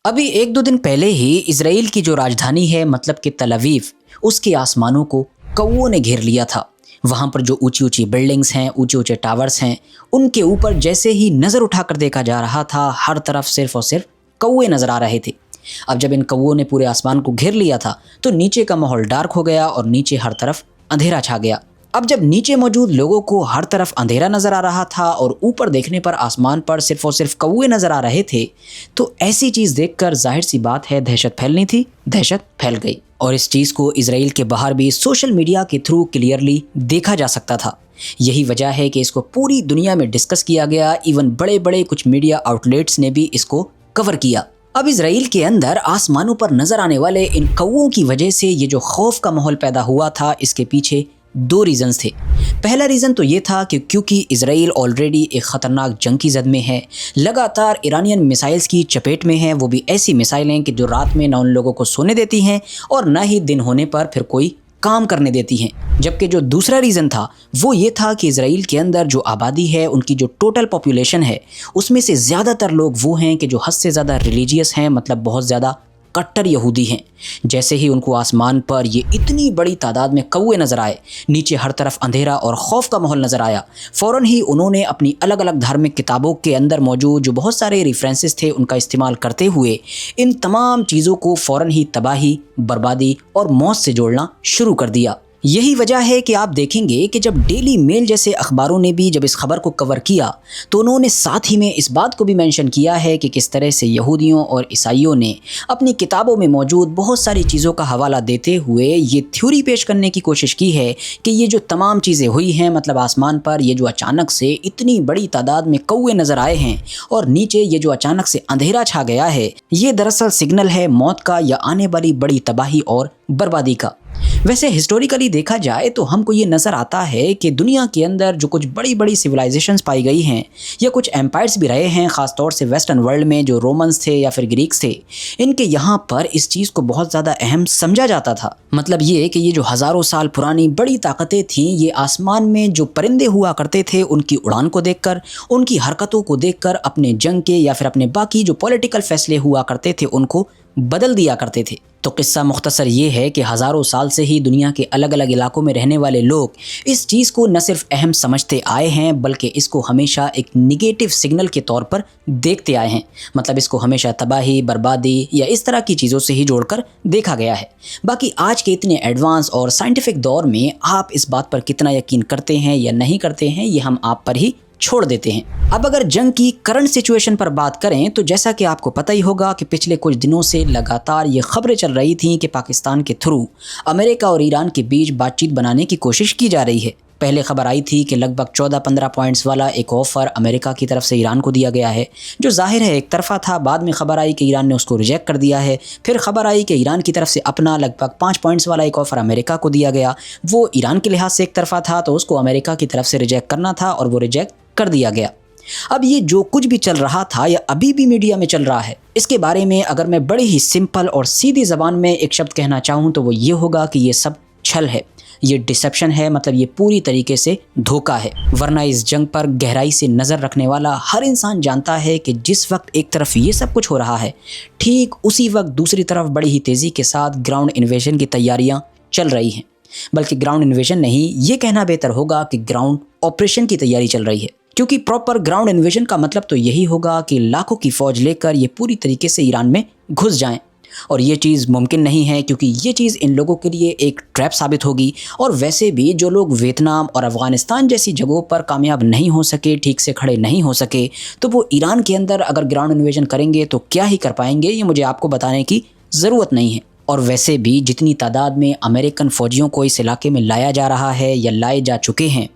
अभी एक दो दिन पहले ही इसराइल की जो राजधानी है मतलब कि तल अवीव, उसके आसमानों को कौओं ने घेर लिया था। वहाँ पर जो ऊंची ऊंची बिल्डिंग्स हैं, ऊंचे ऊंचे टावर्स हैं, उनके ऊपर जैसे ही नज़र उठाकर देखा जा रहा था, हर तरफ सिर्फ और सिर्फ कौए नज़र आ रहे थे। अब जब इन कौओं ने पूरे आसमान को घेर लिया था तो नीचे का माहौल डार्क हो गया और नीचे हर तरफ अंधेरा छा गया। अब जब नीचे मौजूद लोगों को हर तरफ अंधेरा नज़र आ रहा था और ऊपर देखने पर आसमान पर सिर्फ और सिर्फ कौए नज़र आ रहे थे, तो ऐसी चीज़ देखकर जाहिर सी बात है दहशत फैलनी थी। दहशत फैल गई और इस चीज़ को इसराइल के बाहर भी सोशल मीडिया के थ्रू क्लियरली देखा जा सकता था। यही वजह है कि इसको पूरी दुनिया में डिस्कस किया गया। इवन बड़े बड़े कुछ मीडिया आउटलेट्स ने भी इसको कवर किया। अब इसराइल के अंदर आसमानों पर नज़र आने वाले इन कौओं की वजह से ये जो खौफ का माहौल पैदा हुआ था, इसके पीछे दो रीज़न्स थे। पहला रीज़न तो ये था कि क्योंकि इसराइल ऑलरेडी एक ख़तरनाक जंग की जद में है, लगातार ईरानियन मिसाइल्स की चपेट में है। वो भी ऐसी मिसाइलें कि जो रात में ना उन लोगों को सोने देती हैं और ना ही दिन होने पर फिर कोई काम करने देती हैं। जबकि जो दूसरा रीज़न था वो ये था कि इसराइल के अंदर जो आबादी है, उनकी जो टोटल पॉपुलेशन है, उसमें से ज़्यादातर लोग वो हैं कि जो हद से ज़्यादा रिलीजियस हैं, मतलब बहुत ज़्यादा कट्टर यहूदी हैं। जैसे ही उनको आसमान पर ये इतनी बड़ी तादाद में कौए नज़र आए, नीचे हर तरफ अंधेरा और खौफ का माहौल नज़र आया, फ़ौरन ही उन्होंने अपनी अलग अलग धार्मिक किताबों के अंदर मौजूद जो बहुत सारे रेफरेंसेस थे उनका इस्तेमाल करते हुए इन तमाम चीज़ों को फ़ौरन ही तबाही, बर्बादी और मौत से जोड़ना शुरू कर दिया। यही वजह है कि आप देखेंगे कि जब डेली मेल जैसे अखबारों ने भी जब इस खबर को कवर किया तो उन्होंने साथ ही में इस बात को भी मेंशन किया है कि किस तरह से यहूदियों और ईसाइयों ने अपनी किताबों में मौजूद बहुत सारी चीज़ों का हवाला देते हुए ये थ्योरी पेश करने की कोशिश की है कि ये जो तमाम चीज़ें हुई हैं, मतलब आसमान पर ये जो अचानक से इतनी बड़ी तादाद में कौए नज़र आए हैं और नीचे ये जो अचानक से अंधेरा छा गया है, ये दरअसल सिग्नल है मौत का या आने वाली बड़ी तबाही और बर्बादी का। वैसे हिस्टोरिकली देखा जाए तो हमको ये नज़र आता है कि दुनिया के अंदर जो कुछ बड़ी बड़ी सिविलाइजेशंस पाई गई हैं या कुछ एम्पायर्स भी रहे हैं, ख़ास तौर से वेस्टर्न वर्ल्ड में जो रोमन्स थे या फिर ग्रीक्स थे, इनके यहाँ पर इस चीज़ को बहुत ज़्यादा अहम समझा जाता था। मतलब ये कि ये जो हज़ारों साल पुरानी बड़ी ताकतें थीं, ये आसमान में जो परिंदे हुआ करते थे उनकी उड़ान को देखकर, उनकी हरकतों को देखकर अपने जंग के या फिर अपने बाकी जो पॉलिटिकल फैसले हुआ करते थे उनको बदल दिया करते थे। तो किस्सा मुख्तसर ये है कि हज़ारों साल से ही दुनिया के अलग अलग इलाकों में रहने वाले लोग इस चीज़ को न सिर्फ अहम समझते आए हैं बल्कि इसको हमेशा एक निगेटिव सिग्नल के तौर पर देखते आए हैं। मतलब इसको हमेशा तबाही, बर्बादी या इस तरह की चीज़ों से ही जोड़कर देखा गया है। बाकी आज के इतने एडवांस और साइंटिफिक दौर में आप इस बात पर कितना यकीन करते हैं या नहीं करते हैं, ये हम आप पर ही छोड़ देते हैं। अब अगर जंग की करंट सिचुएशन पर बात करें तो जैसा कि आपको पता ही होगा कि पिछले कुछ दिनों से लगातार ये खबरें चल रही थीं कि पाकिस्तान के थ्रू अमेरिका और ईरान के बीच बातचीत बनाने की कोशिश की जा रही है। पहले खबर आई थी कि लगभग 14-15 पॉइंट्स वाला एक ऑफ़र अमेरिका की तरफ से ईरान को दिया गया है, जो जाहिर है एक तरफा था। बाद में खबर आई कि ईरान ने उसको रिजेक्ट कर दिया है। फिर खबर आई कि ईरान की तरफ से अपना लगभग 5 पॉइंट्स वाला एक ऑफ़र अमेरिका को दिया गया। वो ईरान के लिहाज से एक तरफा था, तो उसको अमेरिका की तरफ से रिजेक्ट करना था और वो रिजेक्ट कर दिया गया। अब ये जो कुछ भी चल रहा था या अभी भी मीडिया में चल रहा है, इसके बारे में अगर मैं बड़ी ही सिंपल और सीधी ज़बान में एक शब्द कहना चाहूँ तो वो ये होगा कि ये सब छल है, ये डिसेप्शन है। मतलब ये पूरी तरीके से धोखा है। वरना इस जंग पर गहराई से नज़र रखने वाला हर इंसान जानता है कि जिस वक्त एक तरफ ये सब कुछ हो रहा है, ठीक उसी वक्त दूसरी तरफ बड़ी ही तेज़ी के साथ ग्राउंड इन्वेजन की तैयारियाँ चल रही हैं। बल्कि ग्राउंड इन्वेजन नहीं, ये कहना बेहतर होगा कि ग्राउंड ऑपरेशन की तैयारी चल रही है, क्योंकि प्रॉपर ग्राउंड इन्वेजन का मतलब तो यही होगा कि लाखों की फ़ौज लेकर ये पूरी तरीके से ईरान में घुस जाएं। और ये चीज़ मुमकिन नहीं है, क्योंकि ये चीज़ इन लोगों के लिए एक ट्रैप साबित होगी। और वैसे भी जो लोग वियतनाम और अफ़गानिस्तान जैसी जगहों पर कामयाब नहीं हो सके, ठीक से खड़े नहीं हो सके, तो वो ईरान के अंदर अगर ग्राउंड इन्वेजन करेंगे तो क्या ही कर पाएंगे, ये मुझे आपको बताने की ज़रूरत नहीं है। और वैसे भी जितनी तादाद में अमेरिकन फ़ौजियों को इस इलाके में लाया जा रहा है या लाए जा चुके हैं,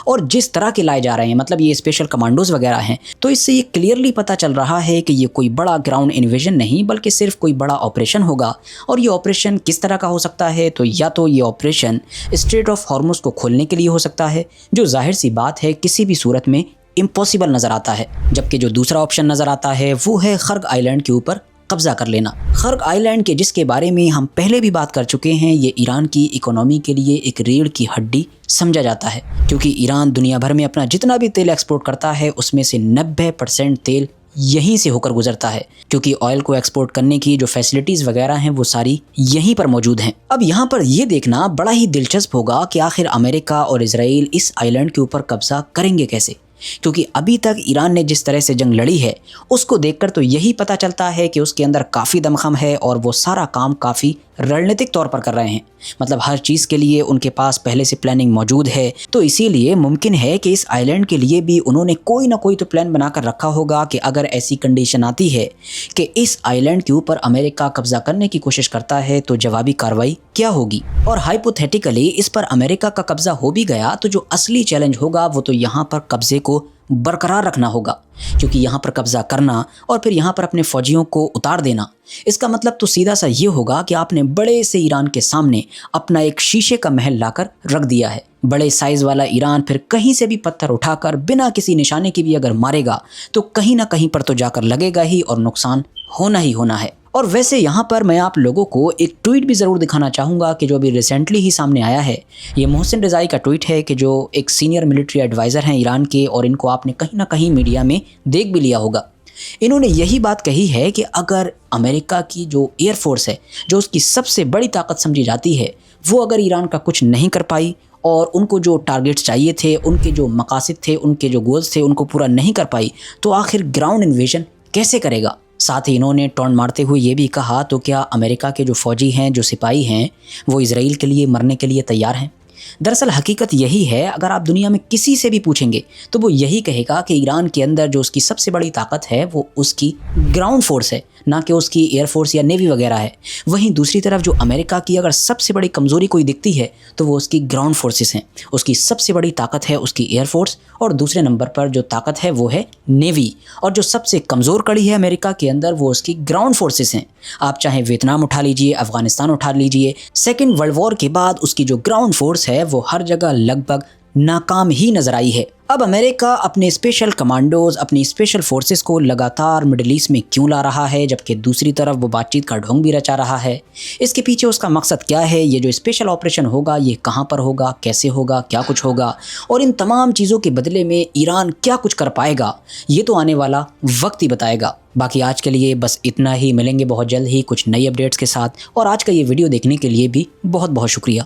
और जिस तरह के लाए जा रहे हैं, मतलब ये स्पेशल कमांडोज़ वगैरह हैं, तो इससे ये क्लियरली पता चल रहा है कि ये कोई बड़ा ग्राउंड इन्वेजन नहीं बल्कि सिर्फ कोई बड़ा ऑपरेशन होगा। और ये ऑपरेशन किस तरह का हो सकता है, तो या तो ये ऑपरेशन स्ट्रेट ऑफ हॉर्मुज़ को खोलने के लिए हो सकता है, जो जाहिर सी बात है किसी भी सूरत में इम्पॉसिबल नज़र आता है। जबकि जो दूसरा ऑप्शन नज़र आता है वो है खर्ग आइलैंड के ऊपर कब्जा कर लेना। खर्ग आइलैंड के जिसके बारे में हम पहले भी बात कर चुके हैं, ये ईरान की इकोनॉमी के लिए एक रीढ़ की हड्डी समझा जाता है, क्योंकि ईरान दुनिया भर में अपना जितना भी तेल एक्सपोर्ट करता है उसमें से 90% तेल यहीं से होकर गुजरता है, क्योंकि ऑयल को एक्सपोर्ट करने की जो फैसिलिटीज़ वगैरह हैं वो सारी यहीं पर मौजूद हैं। अब यहाँ पर ये देखना बड़ा ही दिलचस्प होगा कि आखिर अमेरिका और इजराइल इस आइलैंड के ऊपर कब्जा करेंगे कैसे, क्योंकि अभी तक ईरान ने जिस तरह से जंग लड़ी है उसको देखकर तो यही पता चलता है कि उसके अंदर काफ़ी दमखम है और वो सारा काम काफ़ी रणनीतिक तौर पर कर रहे हैं। मतलब हर चीज़ के लिए उनके पास पहले से प्लानिंग मौजूद है। तो इसीलिए मुमकिन है कि इस आइलैंड के लिए भी उन्होंने कोई ना कोई तो प्लान बनाकर रखा होगा कि अगर ऐसी कंडीशन आती है कि इस आइलैंड के ऊपर अमेरिका कब्जा करने की कोशिश करता है तो जवाबी कार्रवाई क्या होगी। और हाइपोथेटिकली इस पर अमेरिका का कब्जा हो भी गया तो जो असली चैलेंज होगा वो तो यहाँ पर कब्जे को बरकरार रखना होगा, क्योंकि यहाँ पर कब्जा करना और फिर यहाँ पर अपने फौजियों को उतार देना, इसका मतलब तो सीधा सा ये होगा कि आपने बड़े से ईरान के सामने अपना एक शीशे का महल लाकर रख दिया है। बड़े साइज़ वाला ईरान फिर कहीं से भी पत्थर उठाकर बिना किसी निशाने के भी अगर मारेगा तो कहीं ना कहीं पर तो जाकर लगेगा ही और नुकसान होना ही होना है। और वैसे यहाँ पर मैं आप लोगों को एक ट्वीट भी ज़रूर दिखाना चाहूँगा कि जो अभी रिसेंटली ही सामने आया है। ये मोहसिन रज़ाई का ट्वीट है कि जो एक सीनियर मिलिट्री एडवाइज़र हैं ईरान के, और इनको आपने कहीं ना कहीं मीडिया में देख भी लिया होगा। इन्होंने यही बात कही है कि अगर अमेरिका की जो एयरफोर्स है, जो उसकी सबसे बड़ी ताकत समझी जाती है, वो अगर ईरान का कुछ नहीं कर पाई और उनको जो टारगेट्स चाहिए थे, उनके जो मकासद थे, उनके जो गोल्स थे, उनको पूरा नहीं कर पाई, तो आखिर ग्राउंड इन्वेजन कैसे करेगा। साथ ही इन्होंने टॉन्ट मारते हुए ये भी कहा, तो क्या अमेरिका के जो फ़ौजी हैं, जो सिपाही हैं, वो इजराइल के लिए मरने के लिए तैयार हैं। दरअसल हकीकत यही है, अगर आप दुनिया में किसी से भी पूछेंगे तो वो यही कहेगा कि ईरान के अंदर जो उसकी सबसे बड़ी ताकत है वो उसकी ग्राउंड फोर्स है, ना कि उसकी एयरफोर्स या नेवी वगैरह है। वहीं दूसरी तरफ जो अमेरिका की अगर सबसे बड़ी कमज़ोरी कोई दिखती है तो वो उसकी ग्राउंड फोर्सेस हैं। उसकी सबसे बड़ी ताकत है उसकी एयरफोर्स, और दूसरे नंबर पर जो ताकत है वो है नेवी, और जो सबसे कमज़ोर कड़ी है अमेरिका के अंदर वो उसकी ग्राउंड फोर्सेस हैं। आप चाहे वियतनाम उठा लीजिए, अफ़गानिस्तान उठा लीजिए, सेकेंड वर्ल्ड वॉर के बाद उसकी जो ग्राउंड फोर्स है वो हर जगह लगभग नाकाम ही नजर आई है। अब अमेरिका अपने स्पेशल कमांडोज, अपनी स्पेशल फोर्सेस को लगातार मिडिल ईस्ट में क्यों ला रहा है, जबकि दूसरी तरफ वो बातचीत का ढोंग भी रचा रहा है। इसके पीछे उसका मकसद क्या है, ये जो स्पेशल ऑपरेशन होगा ये कहाँ पर होगा, कैसे होगा, क्या कुछ होगा, और इन तमाम चीज़ों के बदले में ईरान क्या कुछ कर पाएगा, ये तो आने वाला वक्त ही बताएगा। बाकी आज के लिए बस इतना ही। मिलेंगे बहुत जल्द ही कुछ नई अपडेट्स के साथ, और आज का ये वीडियो देखने के लिए भी बहुत बहुत शुक्रिया।